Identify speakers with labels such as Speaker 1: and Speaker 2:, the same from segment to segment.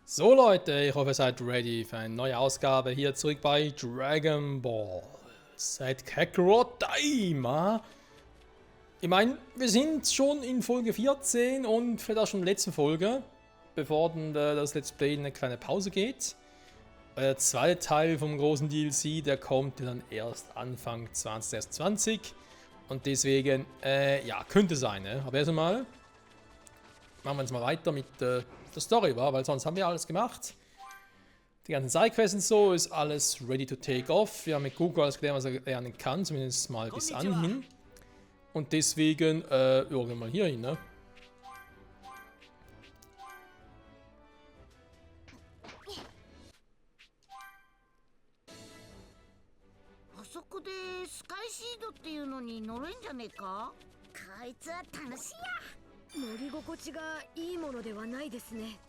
Speaker 1: So Leute, ich hoffe ihr seid ready für eine neue Ausgabe hier zurück bei Dragon Ball Z Kakarot Daima. Ich meine, wir sind schon in Folge 14 und vielleicht auch schon in der letzten Folge, bevor dann das Let's Play in eine kleine Pause geht. Der zweite Teil vom großen DLC, der kommt dann erst Anfang 2020 und deswegen, ja, könnte sein, ne? Aber erst einmal machen wir jetzt mal weiter mit der Story, weil sonst haben wir alles gemacht. Die ganzen Sidequests und so ist alles ready to take off. Wir haben mit Goku alles gelernt, was er lernen kann, zumindest mal bis anhin. Und deswegen, irgendwann mal hier hin, ne?
Speaker 2: あそこでスカイシードっていうのに乗れんじゃねえか。こいつは楽しいや。
Speaker 3: 乗り心地がいいものではないですね。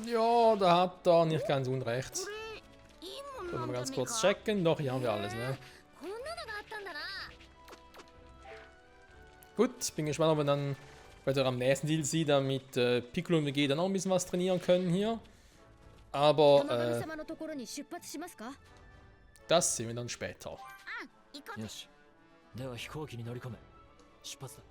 Speaker 1: Ja, da hat er nicht ganz unrecht.
Speaker 2: これいいも
Speaker 1: Können
Speaker 2: の
Speaker 1: wir
Speaker 2: なん
Speaker 1: ganz
Speaker 2: じゃねえ
Speaker 1: kurz
Speaker 2: か。
Speaker 1: checken. Doch, hier haben wir alles, ne?
Speaker 2: こんなのがあったんだな。
Speaker 1: Gut, bin gespannt, ob wir dann weiter am nächsten DLC dann mit Piccolo und Vegeta noch ein bisschen was trainieren können hier.
Speaker 3: 玉
Speaker 1: Aber
Speaker 3: 神様のところに出発しますか？
Speaker 1: das sehen wir dann später.
Speaker 2: あ、行こう。
Speaker 4: よし。では飛行機に乗り込め。出発だ。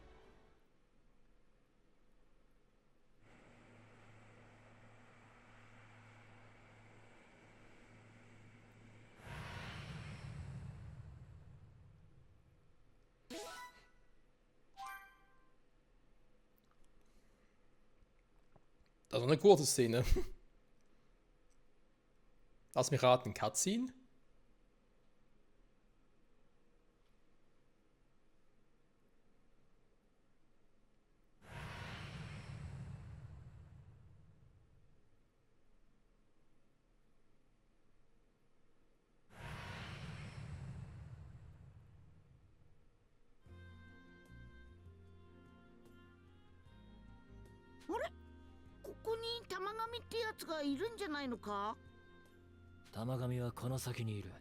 Speaker 1: Das ist eine kurze Szene. Lass mich raten, Cutscene?
Speaker 2: あれ、ここに玉神ってやつがいるんじゃないのか。
Speaker 4: 玉神はこの先にいる。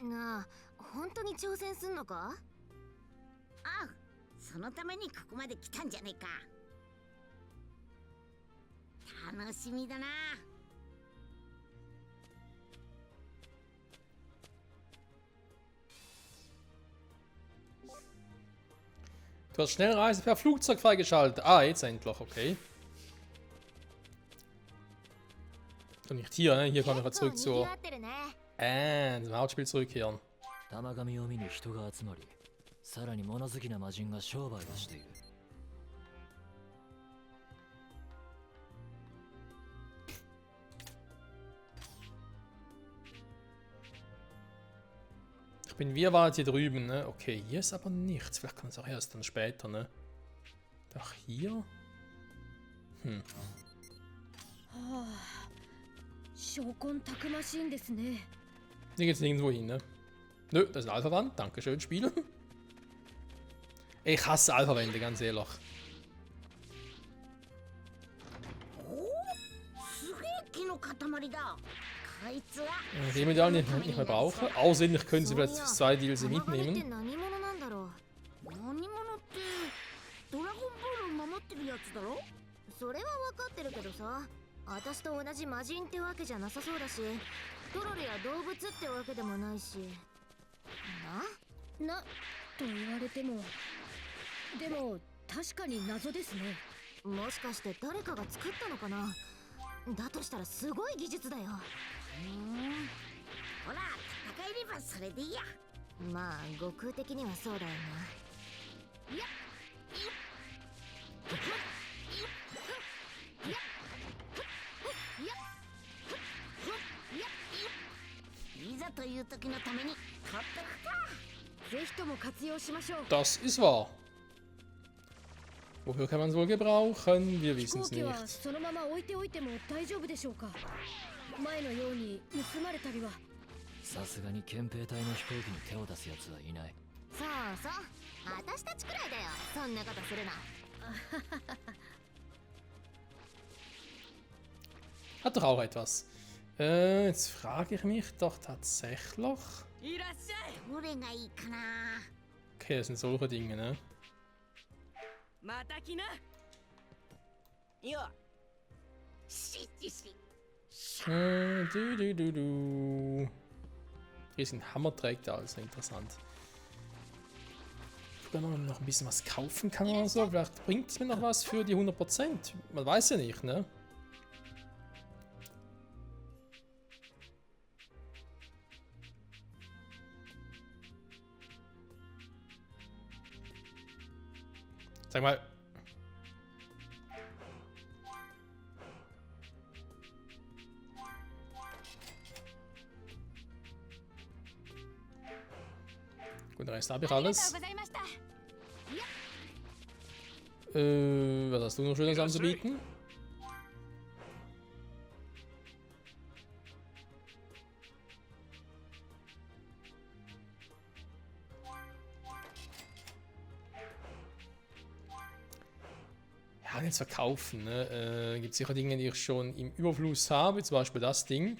Speaker 3: なあ、本当に挑戦すんのか？
Speaker 2: あ、そのためにここまで来たんじゃねえか。楽しみだな。
Speaker 1: Du hast Schnellreise per Flugzeug freigeschaltet. Ah, jetzt endlich, okay. Und nicht hier, ne? Hier kommen wir zurück zur... zum Hauptspiel zurückkehren.
Speaker 4: 玉神を見に人が集まり、さらに物好きな魔人が商売をしている。
Speaker 1: Ich bin wie weit hier drüben, ne? Okay, hier ist aber nichts. Vielleicht kann es auch erst dann später, ne? Doch hier? Hm.
Speaker 3: はあ、証拠たくましいんですね。
Speaker 1: Hier geht's nirgendwo hin, ne? Nö, das ist ein Alpha-Wand. Dankeschön, Spiel. Ich hasse Alpha-Wände, ganz ehrlich.
Speaker 2: すげえ木の塊だ。こいつは。
Speaker 1: Die wir die nicht mehr brauchen. Außerdem können sie vielleicht das zweite DLC
Speaker 3: 玉神って
Speaker 1: mitnehmen.
Speaker 3: 何者なんだろう。
Speaker 2: 何者ってドラゴンボールを守ってるやつだろ。
Speaker 3: それは分かってるけどさ、私と同じ魔人ってわけじゃなさそうだし、トロルや動物ってわけでもないし。なと言われても、でも確かに謎ですね。もしかして誰かが作ったのかな。だとしたらすごい技術だよ。
Speaker 2: ほら、戦えればそれでいいや。
Speaker 3: まあ悟空的にはそうだよな。
Speaker 2: いざという時のために取っとくか。
Speaker 3: ぜひとも活用しましょう。
Speaker 1: Das ist wahr. Wofür kann man es wohl gebrauchen? Wir
Speaker 3: 飛
Speaker 1: wissen
Speaker 3: 行
Speaker 1: es
Speaker 3: 機は
Speaker 1: nicht.
Speaker 3: そのまま置いておいても大丈夫でしょうか。前のように盗まれたりは。
Speaker 4: さすがに憲兵隊の飛行機に手を出すやつはいない。
Speaker 3: そうそう、私たちくらいだよ、そんなことするな。
Speaker 1: Hat doch auch etwas. Jetzt frage ich mich doch tatsächlich.
Speaker 2: いらっしゃい。どれがいいかな。
Speaker 1: Okay, das sind solche Dinge, ne?
Speaker 5: また来な。いや、
Speaker 1: Riesen Hammer trägt er, also interessant. Wenn man noch ein bisschen was kaufen kann oder so, vielleicht bringt es mir noch was für die 100%. Man weiß ja nicht, ne? Sag mal. Gut, den Rest habe ich alles. Was hast du noch Schönes anzubieten? Ja, jetzt verkaufen. Ne? Gibt sicher Dinge, die ich schon im Überfluss habe, zum Beispiel das Ding.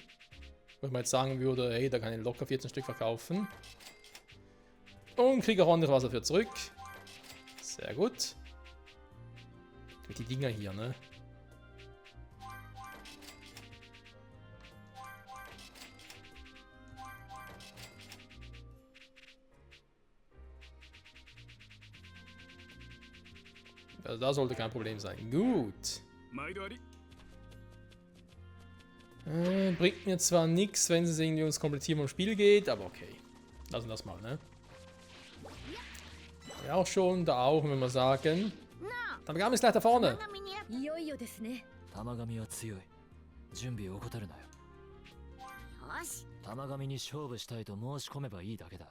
Speaker 1: Wo ich mal jetzt sagen würde, hey, da kann ich locker 14 Stück verkaufen. Und kriege auch ordentlich was dafür zurück. Sehr gut. Mit die Dinger hier, ne? Also da sollte kein Problem sein. Gut. Bringt mir zwar nichts, wenn es irgendwie ums Komplettieren vom Spiel geht, aber okay. Lassen wir das mal, ne? Ja, auch schon, da auch, wenn wir sagen. Tamagami ist gleich da vorne.
Speaker 3: いよいよですね。
Speaker 4: 玉神は強い。準備を怠るなよ。
Speaker 2: よし。
Speaker 4: 玉神に勝負したいと申し込めばいいだけだ。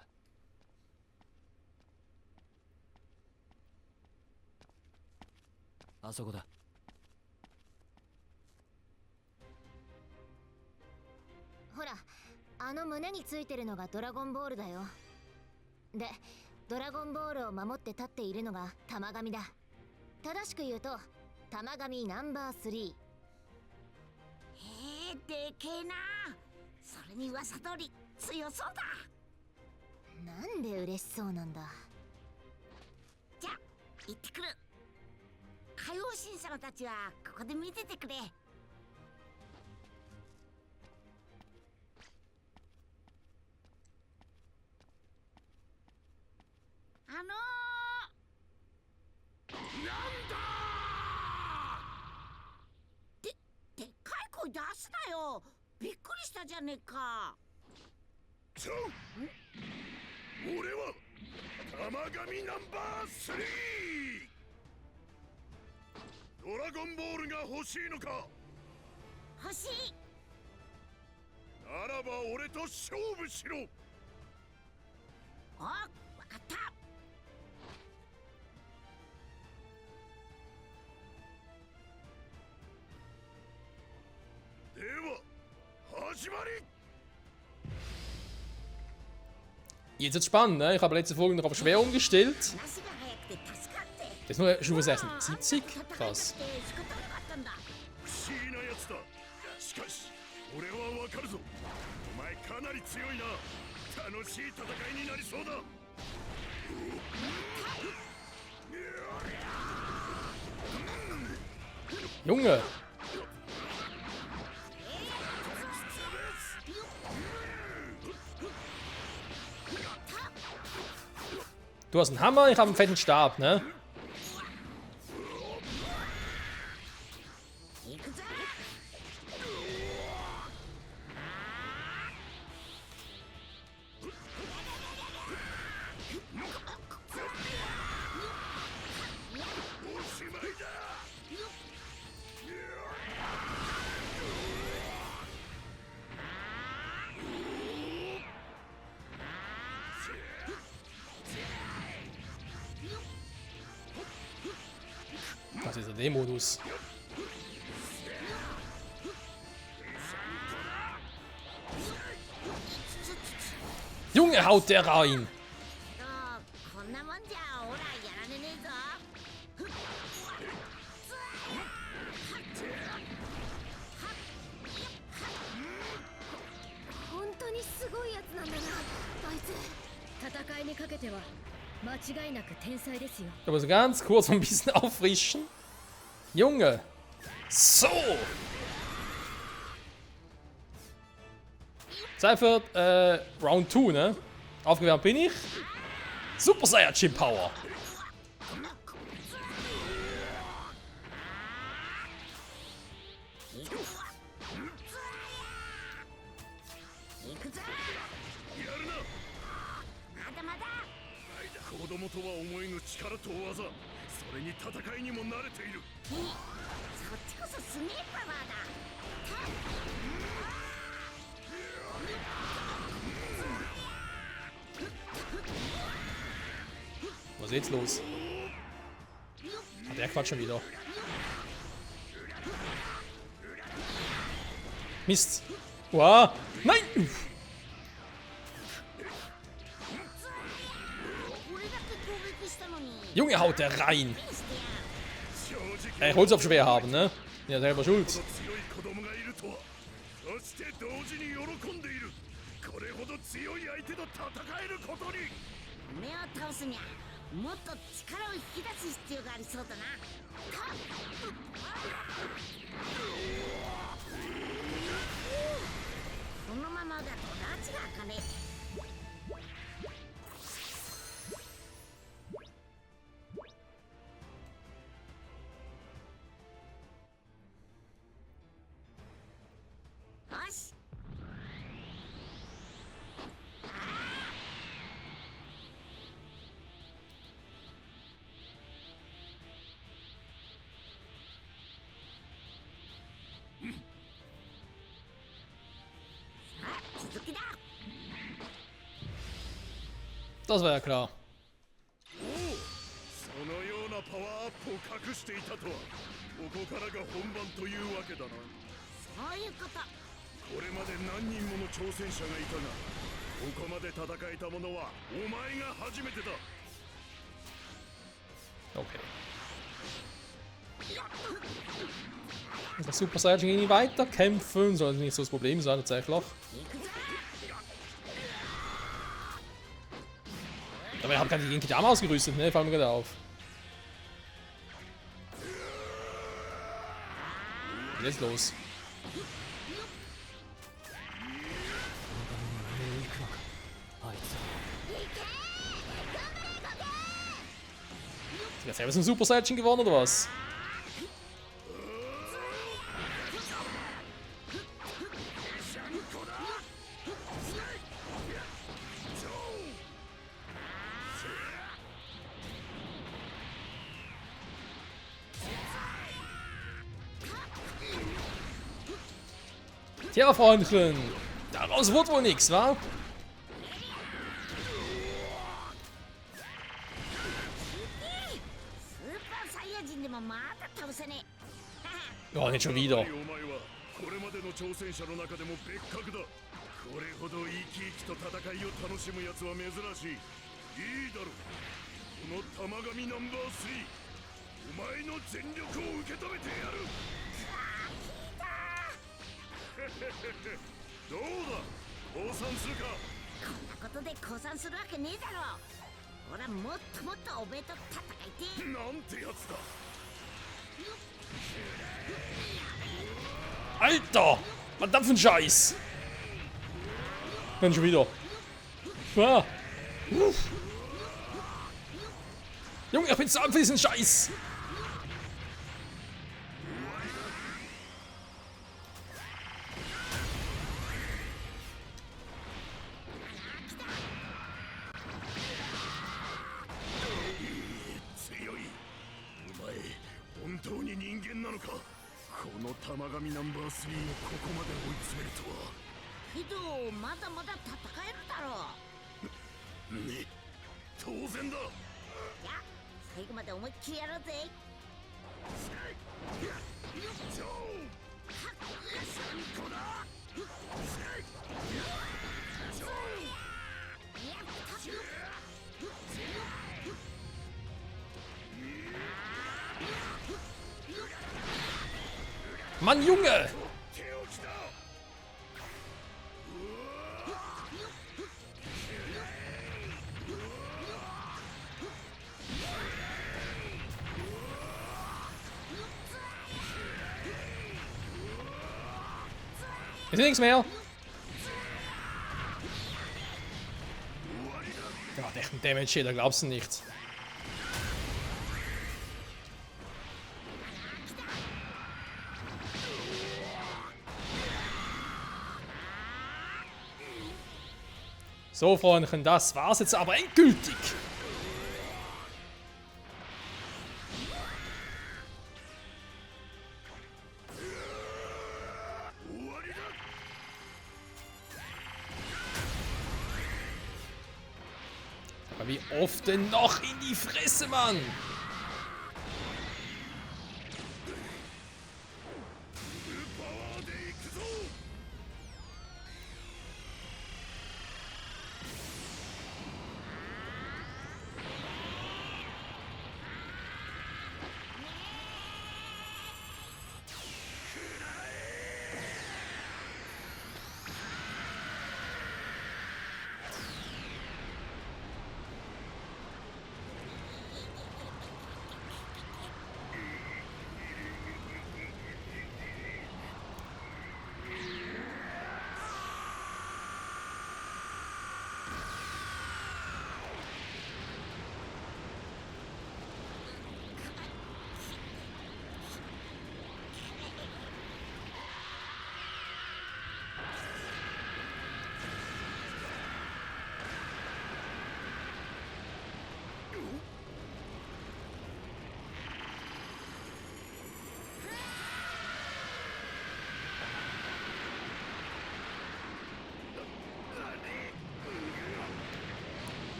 Speaker 4: あそこだ。
Speaker 3: ほら、あの胸についてるのがドラゴンボールだよ。で、ドラゴンボールを守って立っているのが玉神だ。正しく言うと、玉神ナンバー3。
Speaker 2: でけえな。それに噂通り強そうだ。
Speaker 3: なんで嬉しそうなんだ。
Speaker 2: じゃあ行ってくる。海王神様たちはここで見ててくれ。なんだでっかい声出すなよ。びっくりしたじゃねえか。
Speaker 5: 俺は玉神ナンバー3。ドラゴンボールが欲しいのか。
Speaker 2: 欲しい。
Speaker 5: ならば俺と勝負しろ。
Speaker 2: あ、わかった。
Speaker 5: では始まり。
Speaker 1: Jetzt wird's spannend, ne? Ich habe letzte Folge noch auf schwer umgestellt. Das ist nur Stufe 76. Krass.
Speaker 5: 不思議なやつだ。しかし俺はわかるぞ。お前かなり強いな。楽しい戦いになりそうだ。
Speaker 1: Junge! Du hast einen Hammer, ich habe einen fetten Stab, ne? Das ist der D-Modus. Junge, haut der rein!
Speaker 2: こんなもんじゃオラやられねえぞ。
Speaker 3: 本当にすごいやつなんだな、あいつ。戦いにかけては間違いなく天才ですよ。
Speaker 1: Ich muss ganz kurz ein bisschen auffrischen. Junge! So! Zeit für Round 2, ne? Aufgewärmt bin ich. Super Saiyajin Power. Was ist jetzt los? Ah, der Quatsch schon wieder. Mist. Wow. Nein! Junge, haut der rein. Er wollte es auf schwer haben, ne? Ja, selber schuld.
Speaker 2: もっと力を引き出す必要がありそうだな。このままだと拉致が開かねえ。よし。
Speaker 1: Das war ja klar.
Speaker 5: そのようなパワーアップを隠していたとはここからが本番というわけだな。
Speaker 2: そういうこと。
Speaker 5: これまで何人もの挑戦者がいたがここまで戦えた者はお前が初めてだ。
Speaker 1: Okay. Der Super Saiyajin kann nicht weiterkämpfen, soll nicht so das Problem sein tatsächlich. Aber ich habe keine Genkidama ausgerüstet, ne? Fällt mir gerade auf. Was ist jetzt los? Ist selber so ein Super Saiyajin geworden oder was? Tja, Freundchen, daraus wird wohl nichts, wa? Ja, nicht schon wieder.
Speaker 5: お前はこれまでの挑戦者の中でも別格だ。これほど生き生きと戦いを楽しむやつは珍しい。いいだろう。この玉神ナンバー3、お前の全力を受け止めてやる。どうだ、降参するか。
Speaker 2: こんなことで降参するわけねえだろ。俺はもっともっとおめえと戦いてえ。
Speaker 5: なんてやつだ。
Speaker 1: Alter! Verdammt für ein Scheiß! Dann schon wieder. Ah. Junge, ich bin zu arm für diesen Scheiß!
Speaker 5: 強い。お前、本当に人間なのか。 この玉神ナンバー3をここまで追い詰めるとは。
Speaker 2: けどまだまだ戦えるだろう。
Speaker 5: ね、当然だ。
Speaker 2: いや、最後まで思いっきりやろうぜ。
Speaker 1: Mann, Junge! Ist nichts mehr. ein Damage hier, da glaubst du nichts. So, Freundchen, das war's jetzt aber endgültig. Aber wie oft denn noch in die Fresse, Mann?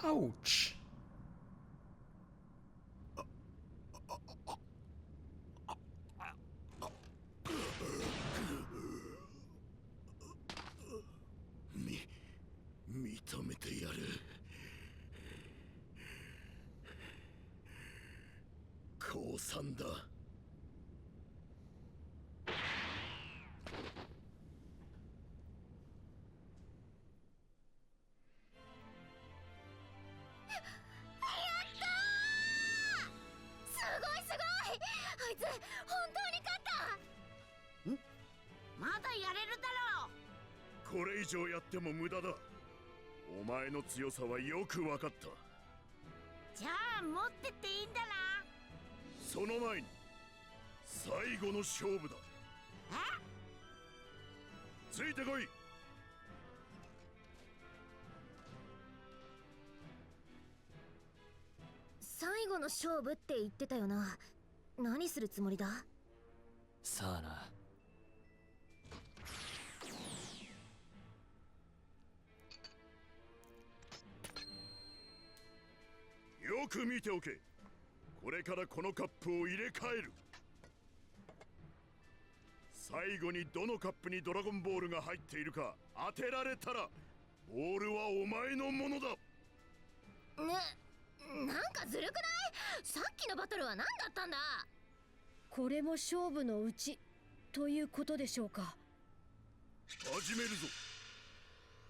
Speaker 1: Autsch.
Speaker 5: 認めてやる。降参だ。
Speaker 3: あいつ本当に勝った。
Speaker 2: まだやれるだろ
Speaker 5: これ以上やっても無駄だ。お前の強さはよく分かった。
Speaker 2: う。じゃあ持ってっていいんだな。
Speaker 5: その前に最後の勝負だ。ついてこい。
Speaker 3: 最後の勝負って言ってたよな。何するつもりだ？
Speaker 4: さあな。
Speaker 5: よく見ておけ。これからこのカップを入れ替える。最後にどのカップにドラゴンボールが入っているか当てられたらボールはお前のものだ。
Speaker 3: なんかずるくない？さっきのバトルは何だったんだ？
Speaker 6: これも勝負のうちということでしょうか。
Speaker 5: 始めるぞ。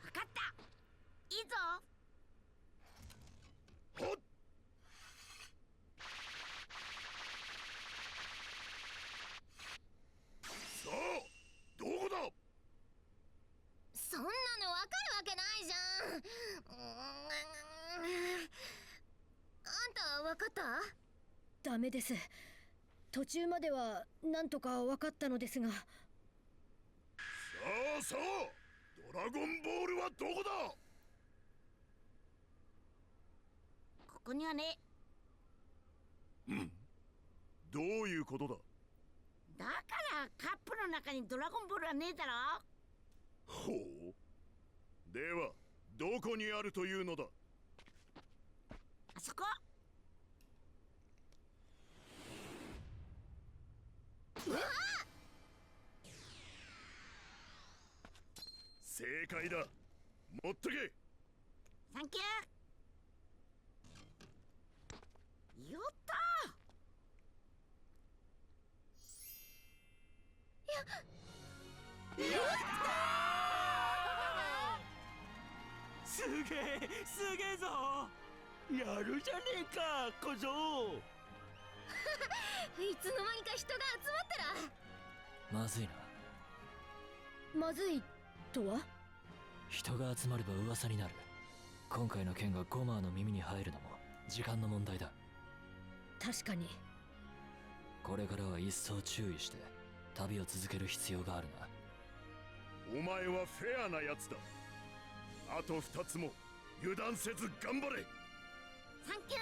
Speaker 2: 分かった。いいぞ。
Speaker 5: はっ。さあどこだ。
Speaker 3: そんなのわかるわけないじゃん。あんたわかった？
Speaker 6: ダメです。途中まではなんとか分かったのですが。
Speaker 5: さあさあドラゴンボールはどこだ。
Speaker 2: ここにはね。
Speaker 5: どういうことだ。
Speaker 2: だからカップの中にドラゴンボールはねえだろ。
Speaker 5: ほう。ではどこにあるというのだ。
Speaker 2: あそこ。
Speaker 5: 正解だ。持ってけ。
Speaker 2: さサンキュー。やった
Speaker 7: すげえぞ。やるじゃねえか小僧。
Speaker 6: いつの間にか人が集まったら
Speaker 4: まずいな。
Speaker 6: まずいとは？
Speaker 4: 人が集まれば噂になる。今回の件がゴマーの耳に入るのも時間の問題だ。
Speaker 6: 確かに。
Speaker 4: これからは一層注意して旅を続ける必要があるな。
Speaker 5: お前はフェアなやつだ。あと2つも油断せず頑張れ。
Speaker 2: サンキ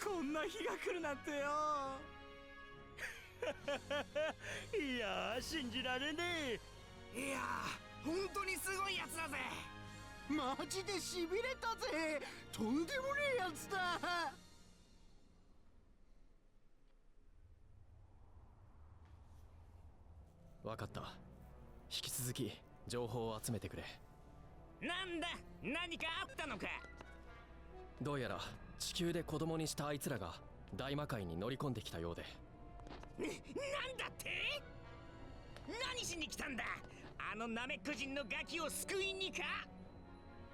Speaker 2: ュ
Speaker 7: こんな日が来るなんてよ。いやー信じられねえ。いやー本当にすごいやつだぜ。マジでしびれたぜ。とんでもねえやつだ。
Speaker 8: わかった。引き続き情報を集めてくれ。
Speaker 7: なんだ、何かあったのか。
Speaker 8: どうやら地球で子供にしたあいつらが大魔界に乗り込んできたようで。
Speaker 7: なんだって？何しに来たんだ。あのナメック人のガキを救いにか。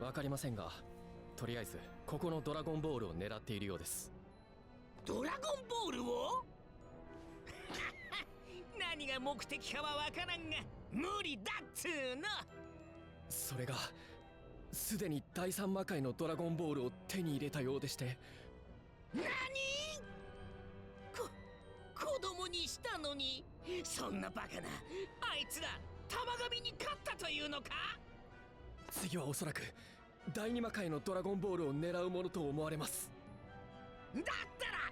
Speaker 8: わかりませんが、とりあえずここのドラゴンボールを狙っているようです。
Speaker 7: ドラゴンボールを？何が目的かはわからんが無理だっつーの。
Speaker 8: それがすでに第三魔界のドラゴンボールを手に入れたようでして。
Speaker 7: 何？子供にしたのに、そんなバカな。あいつら玉神に勝ったというのか？
Speaker 8: 次はおそらく第二魔界のドラゴンボールを狙うものと思われます。
Speaker 7: だったら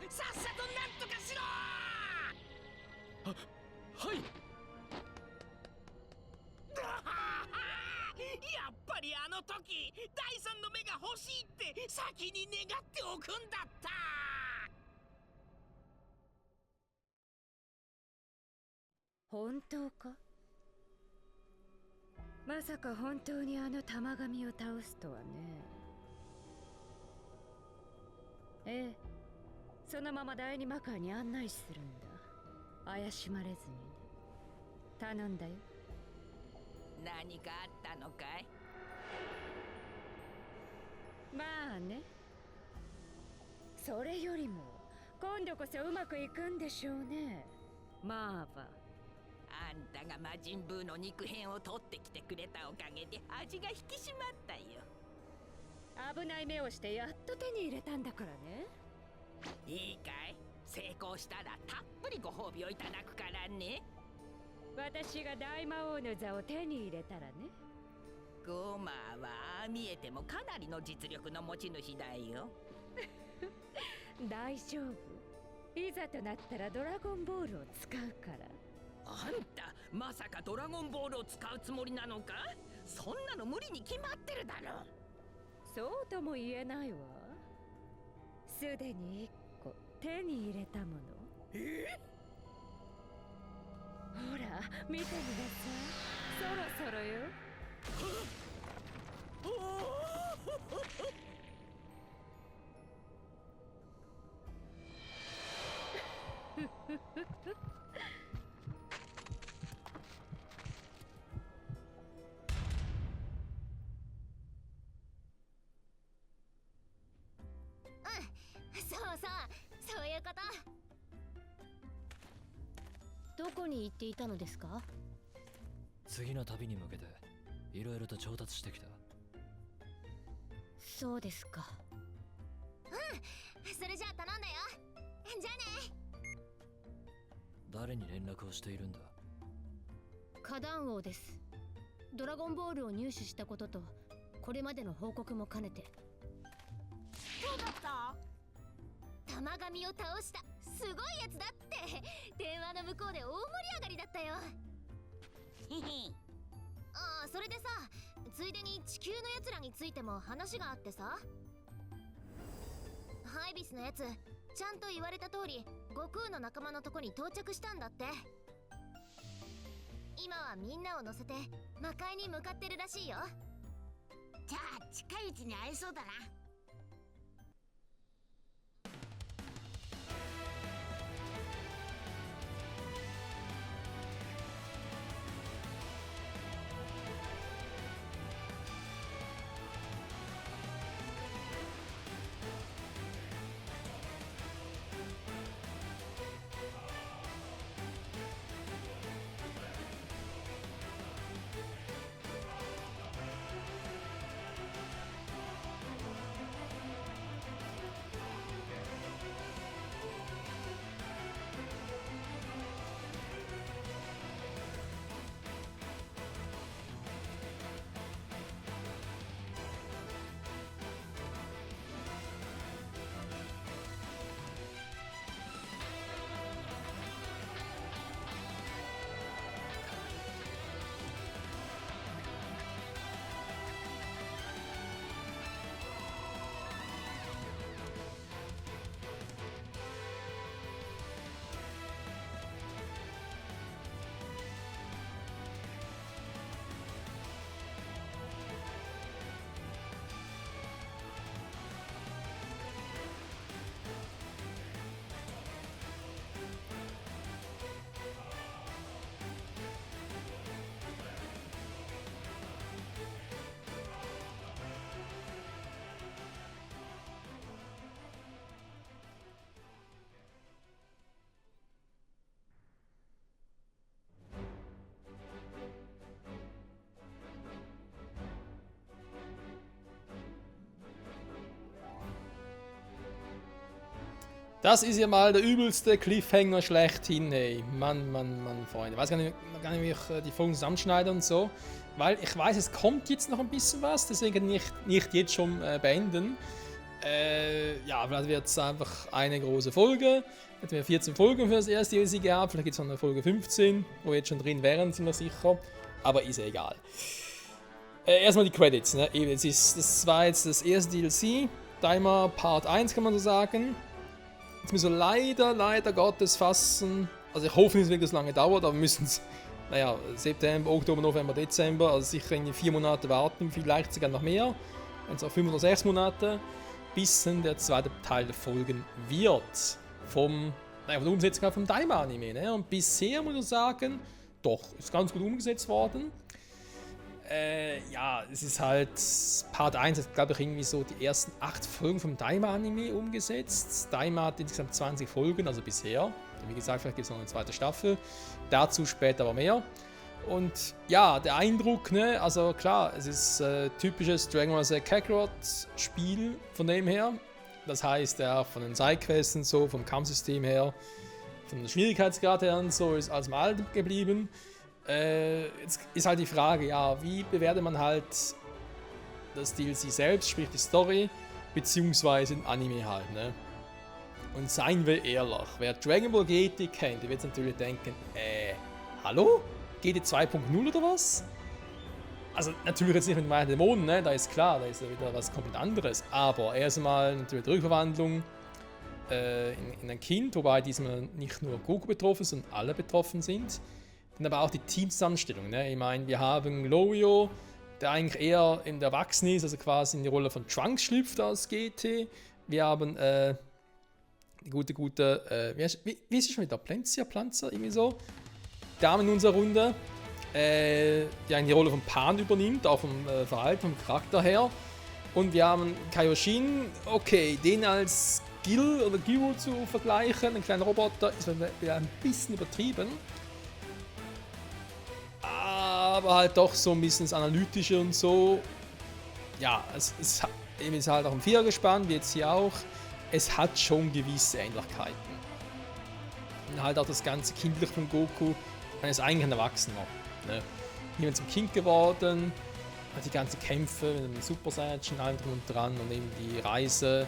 Speaker 7: さっさとなんとかしろ。
Speaker 8: はい。
Speaker 7: やっぱりあの時第三の目が欲しいって先に願っておくんだった。
Speaker 6: 本当か？まさか本当にあの玉神を倒すとはね。ええ、そのまま第二魔界に案内するんだ。怪しまれずにね。頼んだよ。
Speaker 9: 何かあったのかい？
Speaker 6: まあね。それよりも今度こそうまくいくんでしょうね、マーバ。
Speaker 9: あんたが魔人ブーの肉片を取ってきてくれたおかげで味が引き締まったよ。
Speaker 6: 危ない目をしてやっと手に入れたんだからね。
Speaker 9: いいかい？成功したらたっぷりご褒美をいただくからね。
Speaker 6: 私が大魔王の座を手に入れたらね。
Speaker 9: ゴマはああ見えてもかなりの実力の持ち主だよ。
Speaker 6: 大丈夫。いざとなったらドラゴンボールを使うから。
Speaker 9: あんたまさかドラゴンボールを使うつもりなのか？そんなの無理に決まってるだろ。
Speaker 6: そうとも言えないわ。すでに一個手に入れたもの。ほら見てみなさい。そろそろよ。
Speaker 3: そういうこと。どこに行っていたのですか？
Speaker 4: 次の旅に向けていろいろと調達してきた。
Speaker 3: そうですか。それじゃあ頼んだよ。じゃあね。
Speaker 4: 誰に連絡をしているんだ？
Speaker 3: 花壇王です。ドラゴンボールを入手したこととこれまでの報告も兼ねて。
Speaker 2: どうだった？
Speaker 3: 玉神を倒したすごいやつだって電話の向こうで大盛り上がりだったよ。ああ、それでさ、ついでに地球のやつらについても話があってさ。ハイビスのやつちゃんと言われた通り悟空の仲間のとこに到着したんだって。今はみんなを乗せて魔界に向かってるらしいよ。
Speaker 2: じゃあ近いうちに会えそうだな。
Speaker 1: Das ist ja mal der übelste Cliffhanger schlechthin, ey. Mann, Freunde. Ich weiß gar nicht, wie ich die Folgen zusammenschneide und so. Weil ich weiß, es kommt jetzt noch ein bisschen was, deswegen nicht jetzt schon beenden. Ja, vielleicht wird es einfach eine große Folge. Hätten wir 14 Folgen für das erste DLC gehabt, vielleicht gibt es noch eine Folge 15, wo wir jetzt schon drin wären, sind wir sicher. Aber ist ja egal. Erstmal die Credits, ne? Das war jetzt das erste DLC. Timer Part 1 kann man so sagen. Jetzt müssen wir leider Gottes fassen. Also ich hoffe nicht, dass es lange dauert, aber wir müssen es, naja, September, Oktober, November, Dezember, also sicher in 4 Monate warten, vielleicht sogar noch mehr. Wenn es auch 5 oder 6 Monate, bis dann der zweite Teil folgen wird. Von der Umsetzung vom Daima-Anime. Ne? Und bisher muss ich sagen, doch, ist ganz gut umgesetzt worden. Ja, es ist halt, Part 1 hat, glaube ich, irgendwie so die ersten 8 Folgen vom Daima-Anime umgesetzt. Daima hat insgesamt 20 Folgen, also bisher. Wie gesagt, vielleicht gibt es noch eine zweite Staffel. Dazu später aber mehr. Und ja, der Eindruck, ne, also klar, es ist typisches Dragon Ball Z Kakarot-Spiel von dem her. Das heißt, ja, von den Sidequests und so, vom Kampfsystem her, von der Schwierigkeitsgrad her und so, ist alles mal alt geblieben. Jetzt ist halt die Frage, ja, wie bewertet man halt das DLC selbst, sprich die Story, beziehungsweise den Anime halt, ne? Und seien wir ehrlich, wer Dragon Ball GT kennt, der wird natürlich denken, hallo? GT 2.0 oder was? Also natürlich jetzt nicht mit meinen Dämonen, ne? Da ist klar, da ist ja wieder was komplett anderes. Aber erstmal natürlich die Rückverwandlung in ein Kind, wobei diesmal nicht nur Goku betroffen, sondern alle betroffen sind. Dann aber auch die Teamzusammenstellung, ne? Ich meine, wir haben Glorio, der eigentlich eher in der Erwachsene ist, also quasi in die Rolle von Trunks schlüpft als GT. Wir haben die gute, wie ist es schon wieder? Planzer, irgendwie so. Dame in unserer Runde, die die Rolle von Pan übernimmt, auch vom Verhalten, vom Charakter her. Und wir haben Kaioshin, okay, den als Gil oder Gyro zu vergleichen, ein kleiner Roboter, ist wieder ein bisschen übertrieben. Aber halt doch so ein bisschen das Analytische und so. Ja, es ist halt auch im Vierer gespannt, wie jetzt hier auch. Es hat schon gewisse Ähnlichkeiten. Und halt auch das ganze Kindliche von Goku. Man ist eigentlich ein Erwachsener. Ne? Niemand zum Kind geworden. Hat die ganzen Kämpfe mit dem Super Saiyan, allem drum und dran und eben die Reise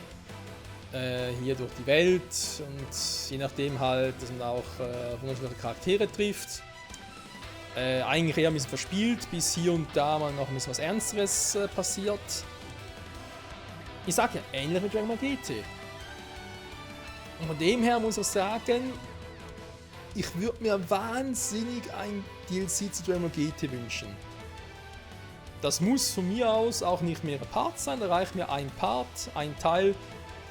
Speaker 1: hier durch die Welt. Und je nachdem halt, dass man auch wunderschöne Charaktere trifft. Eigentlich eher ein bisschen verspielt, bis hier und da mal noch ein bisschen was Ernsteres passiert. Ich sag ja, ähnlich mit Dragon Ball GT. Und von dem her muss ich sagen, ich würde mir wahnsinnig ein DLC zu Dragon Ball GT wünschen. Das muss von mir aus auch nicht mehrere Parts sein, da reicht mir ein Part, ein Teil,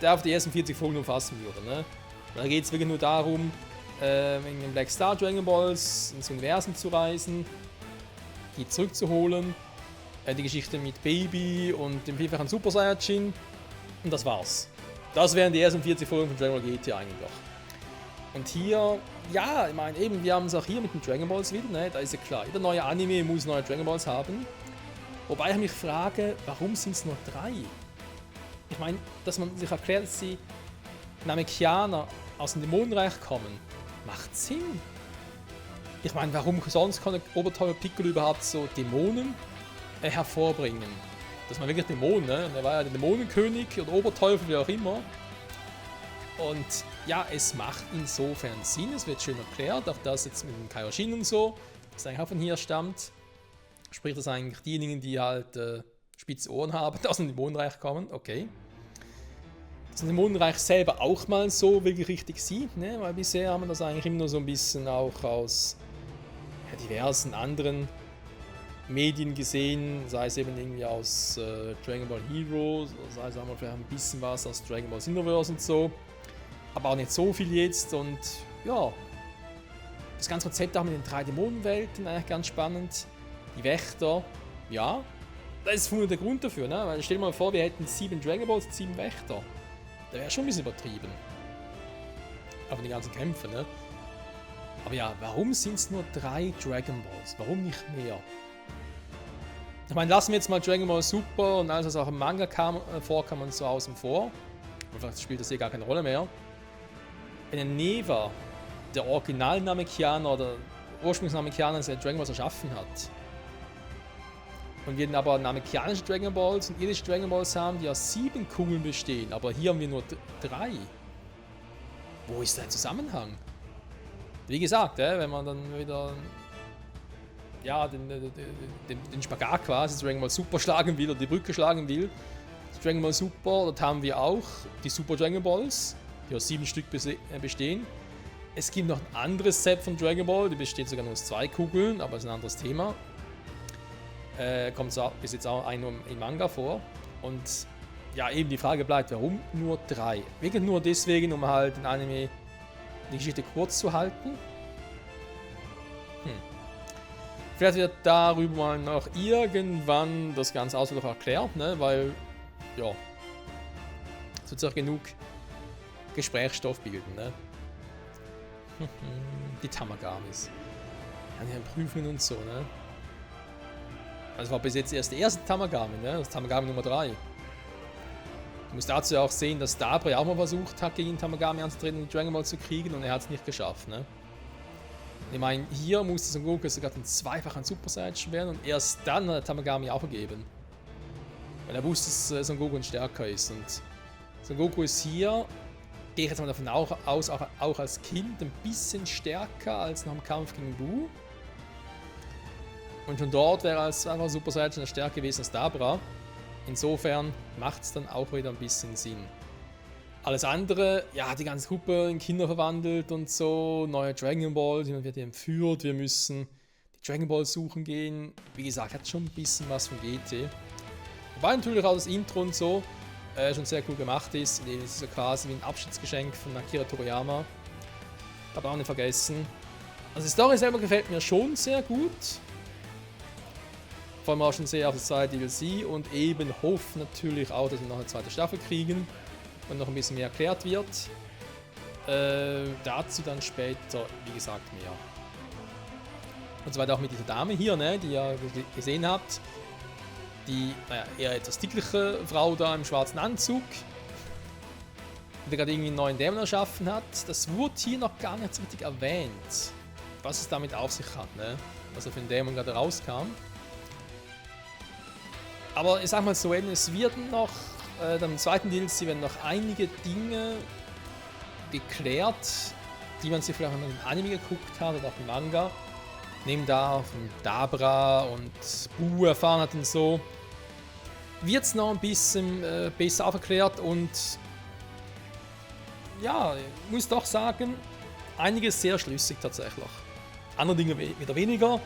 Speaker 1: der auf die ersten 40 Folgen umfassen würde. Ne? Da geht es wirklich nur darum, in den Black Star Dragon Balls ins Universum zu reisen, die zurückzuholen, die Geschichte mit Baby und dem vielfachen Super Saiyajin und das war's. Das wären die ersten 40 Folgen von Dragon Ball GT eigentlich. Und hier, ja, ich meine eben, wir haben es auch hier mit den Dragon Balls wieder, ne? Da ist ja klar, jeder neue Anime muss neue Dragon Balls haben. Wobei ich mich frage, warum sind es nur 3? Ich meine, dass man sich erklärt, dass die Namekianer aus dem Dämonenreich kommen, macht Sinn. Ich meine, warum sonst kann der Oberteufel Piccolo überhaupt so Dämonen hervorbringen? Das war wirklich Dämonen, ne? Und er war ja der Dämonenkönig oder Oberteufel, wie auch immer. Und ja, es macht insofern Sinn, es wird schön erklärt, auch das jetzt mit dem Kaioshin und so, das eigentlich auch von hier stammt. Sprich, dass eigentlich diejenigen, die halt spitze Ohren haben, aus dem Dämonenreich kommen, okay. Dass das Dämonenreich selber auch mal so wirklich richtig sieht, ne? Weil bisher haben wir das eigentlich immer nur so ein bisschen auch aus diversen anderen Medien gesehen, sei es eben irgendwie aus Dragon Ball Heroes, sei es auch vielleicht ein bisschen was aus Dragon Ball Xenoverse und so. Aber auch nicht so viel jetzt und ja, das ganze Konzept auch mit den 3 Dämonenwelten eigentlich ganz spannend. Die Wächter, ja, das ist der Grund dafür, ne? Weil stell dir mal vor, wir hätten 7 Dragon Balls und 7 Wächter. Da wäre schon ein bisschen übertrieben. Aber die ganzen Kämpfe, ne? Aber ja, warum sind es nur 3 Dragon Balls? Warum nicht mehr? Ich meine, lassen wir jetzt mal Dragon Ball Super und alles, was auch im Manga vorkam und so außen vor. Vielleicht spielt das hier gar keine Rolle mehr. Wenn ein Neva, der Original-Namekianer oder Ursprungs-Namekianer, der Dragon Balls erschaffen hat, und wir dann aber namekianische Dragon Balls und irdische Dragon Balls haben, die aus 7 Kugeln bestehen, aber hier haben wir nur 3. Wo ist der Zusammenhang? Wie gesagt, wenn man dann wieder ja, den Spagat quasi, Dragon Ball Super schlagen will oder die Brücke schlagen will, Dragon Ball Super, dort haben wir auch die Super Dragon Balls, die aus 7 Stück bestehen. Es gibt noch ein anderes Set von Dragon Ball, die besteht sogar nur aus 2 Kugeln, aber das ist ein anderes Thema. Kommt bis jetzt auch ein im Manga vor. Und ja, eben die Frage bleibt, warum nur 3? Wirklich nur deswegen, um halt in Anime die Geschichte kurz zu halten? Vielleicht wird darüber mal noch irgendwann das Ganze ausführlich erklärt, ne? Weil, ja, es wird auch genug Gesprächsstoff bilden, ne? Die Tamagamis. Ja, die haben Prüfungen und so, ne? Also war bis jetzt erst der erste Tamagami, ne? Das Tamagami Nummer 3. Du musst dazu ja auch sehen, dass Dabra auch mal versucht hat, gegen Tamagami anzutreten und Dragon Ball zu kriegen und er hat es nicht geschafft, ne? Ich meine, hier musste Son Goku sogar den zweifachen Super Saiyajin werden und erst dann hat er Tamagami aufgegeben. Weil er wusste, dass Son Goku stärker ist. Und Son Goku ist hier, gehe ich jetzt mal davon aus, auch als Kind ein bisschen stärker als nach dem Kampf gegen Buu. Und schon dort wäre er als einfach Super Saiyajin stärker gewesen als Dabra. Insofern macht es dann auch wieder ein bisschen Sinn. Alles andere, ja, die ganze Gruppe in Kinder verwandelt und so, neue Dragon Balls, jemand wird entführt, wir müssen die Dragon Balls suchen gehen. Wie gesagt, hat schon ein bisschen was von GT. Wobei natürlich auch das Intro und so schon sehr cool gemacht ist. Es ist ja quasi wie ein Abschiedsgeschenk von Akira Toriyama. Aber auch nicht vergessen. Also die Story selber gefällt mir schon sehr gut. Vor allem auch schon sehr auf das zweite DLC und eben hoffe natürlich auch, dass wir noch eine zweite Staffel kriegen und noch ein bisschen mehr erklärt wird. Dazu dann später, wie gesagt, mehr. Und so weiter auch mit dieser Dame hier, ne, die ihr gesehen habt. Die, naja, eher etwas dickliche Frau da im schwarzen Anzug. Die gerade irgendwie einen neuen Dämon erschaffen hat. Das wurde hier noch gar nicht so richtig erwähnt. Was es damit auf sich hat, ne? Was er für einen Dämon gerade rauskam. Aber ich sag mal so, es wird noch, im zweiten DLC werden noch einige Dinge geklärt, die man sich vielleicht noch im Anime geguckt hat oder auch im Manga. Neben da von Dabra und Buu erfahren hat und so. Wird es noch ein bisschen besser aufgeklärt und ja, ich muss doch sagen, einiges sehr schlüssig tatsächlich. Andere Dinge wieder weniger.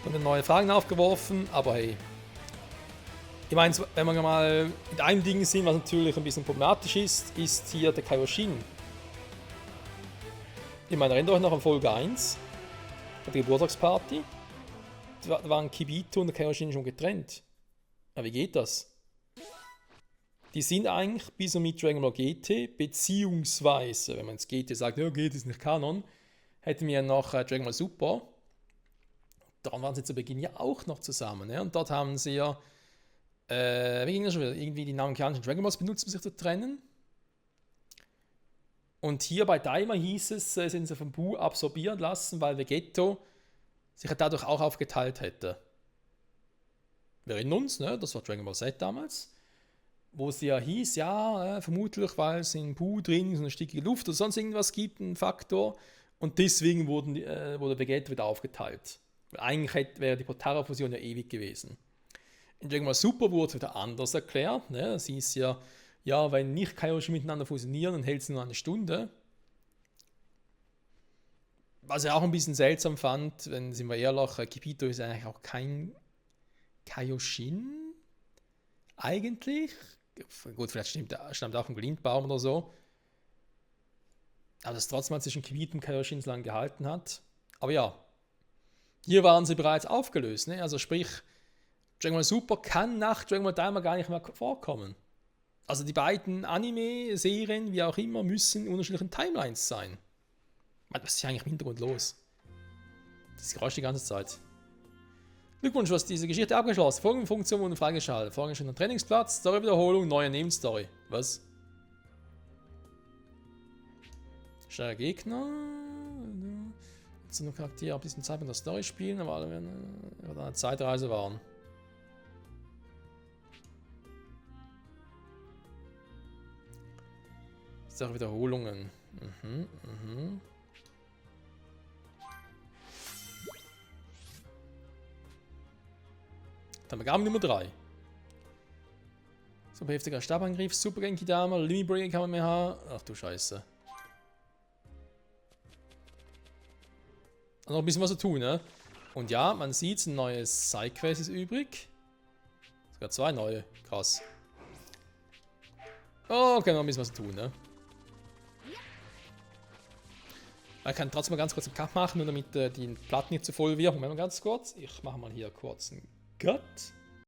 Speaker 1: Dann werden neue Fragen aufgeworfen, aber hey. Ich meine, wenn wir mal mit einem Ding sind, was natürlich ein bisschen problematisch ist, ist hier der Kaioshin. Ich meine, erinnert euch noch an Folge 1, an der Geburtstagsparty. Da waren Kibito und der Kaioshin schon getrennt. Aber wie geht das? Die sind eigentlich bis und mit Dragon Ball GT, beziehungsweise, wenn man jetzt GT sagt, ja, GT ist nicht Kanon, hätten wir noch Dragon Ball Super. Daran waren sie zu Beginn ja auch noch zusammen. Ja? Und dort haben sie ja, wie ging das schon wieder? Irgendwie die namensgebenden Dragon Balls benutzt, um sich zu trennen. Und hier bei Daima hieß es, sind sie vom Buu absorbieren lassen, weil Vegetto sich dadurch auch aufgeteilt hätte. Wir erinnern uns, ne? Das war Dragon Ball Z damals, wo es ja hieß, ja, vermutlich, weil es in Buu drin so eine stickige Luft oder sonst irgendwas gibt, ein Faktor, und deswegen wurde Vegetto wieder aufgeteilt. Weil eigentlich wäre die Potara-Fusion ja ewig gewesen. In Dragon Ball Super wurde es wieder anders erklärt. Ne? Es hieß ja, wenn nicht Kaioshin miteinander fusionieren, dann hält es nur eine Stunde. Was ich auch ein bisschen seltsam fand, wenn, sind wir ehrlich, Kibito ist eigentlich auch kein Kaioshin. Eigentlich. Gut, vielleicht stammt auch ein Lindbaum oder so. Aber das trotzdem zwischen Kibito und Kaioshin so lange gehalten hat. Aber ja, hier waren sie bereits aufgelöst. Ne? Also sprich, Dragon Ball Super kann nach Dragon Ball Daima gar nicht mehr vorkommen. Also die beiden Anime-Serien, wie auch immer, müssen in unterschiedlichen Timelines sein. Was ist hier eigentlich im Hintergrund los? Das Geräusch die ganze Zeit. Glückwunsch, du hast diese Geschichte abgeschlossen. Folgende Funktion wurden freigeschaltet. Vorgeschriebener Trainingsplatz, Story-Wiederholung, neue Nebenstory. Was? Schneller Gegner. Jetzt nur Charaktere ab diesem Zeitpunkt der Story spielen, aber alle werden eine Zeitreise waren. Wiederholungen. Tamagami Nummer 3. Super heftiger Stabangriff, Super Genki Dama, Limit kann man mehr haben. Ach du Scheiße. Noch ein bisschen was zu tun, ne? Und ja, man sieht, ein neues Sidequest ist übrig. Sogar 2 neue. Krass. Oh, okay, noch ein bisschen was zu tun, ne? Ich kann trotzdem mal ganz kurz einen Cut machen, nur damit die Platte nicht zu voll wird. Moment mal ganz kurz. Ich mache mal hier kurz einen Cut.